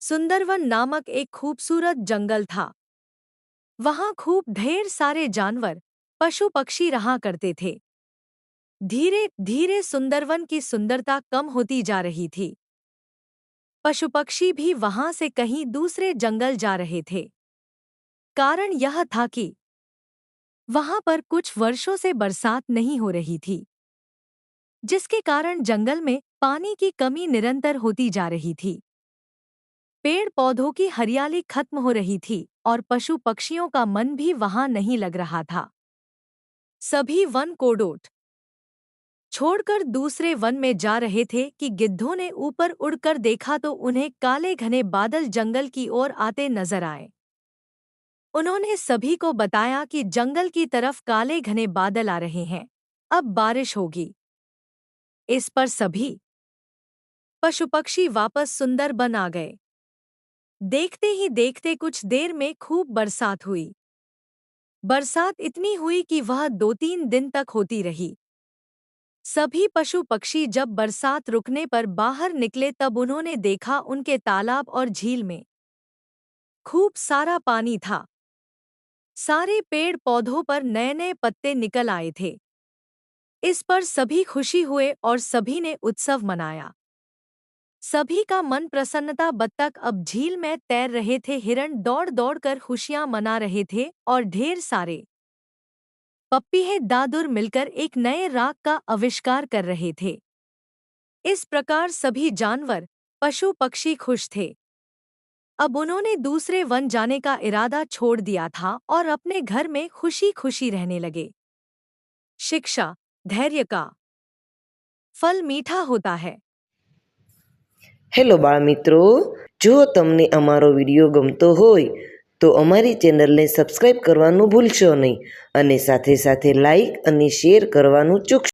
सुंदरवन नामक एक खूबसूरत जंगल था। वहां खूब ढेर सारे जानवर, पशु पक्षी रहा करते थे। धीरे धीरे सुंदरवन की सुंदरता कम होती जा रही थी। पशु पक्षी भी वहां से कहीं दूसरे जंगल जा रहे थे। कारण यह था कि वहां पर कुछ वर्षों से बरसात नहीं हो रही थी, जिसके कारण जंगल में पानी की कमी निरंतर होती जा रही थी। पेड़ पौधों की हरियाली खत्म हो रही थी और पशु पक्षियों का मन भी वहां नहीं लग रहा था। सभी वन कोडोट छोड़कर दूसरे वन में जा रहे थे कि गिद्धों ने ऊपर उड़कर देखा तो उन्हें काले घने बादल जंगल की ओर आते नजर आए। उन्होंने सभी को बताया कि जंगल की तरफ काले घने बादल आ रहे हैं, अब बारिश होगी। इस पर सभी पशु पक्षी वापस सुंदरबन आ गए। देखते ही देखते कुछ देर में खूब बरसात हुई। बरसात इतनी हुई कि वह 2-3 दिन तक होती रही। सभी पशु पक्षी जब बरसात रुकने पर बाहर निकले तब उन्होंने देखा उनके तालाब और झील में खूब सारा पानी था। सारे पेड़ पौधों पर नए नए पत्ते निकल आए थे। इस पर सभी खुशी हुए और सभी ने उत्सव मनाया। सभी का मन प्रसन्नता। बत्तख अब झील में तैर रहे थे, हिरण दौड़ दौड़ कर खुशियां मना रहे थे और ढेर सारे पप्पीहे दादुर मिलकर एक नए राग का आविष्कार कर रहे थे। इस प्रकार सभी जानवर, पशु पक्षी खुश थे। अब उन्होंने दूसरे वन जाने का इरादा छोड़ दिया था और अपने घर में खुशी खुशी रहने लगे। शिक्षा, धैर्य का फल मीठा होता है। હેલો બાળમિત્રો, જો તમને અમારો વિડીયો ગમતો હોય તો અમારી ચેનલને સબસ્ક્રાઈબ કરવાનું ભૂલશો નહીં અને સાથે સાથે લાઈક અને શેર કરવાનું ચૂકશો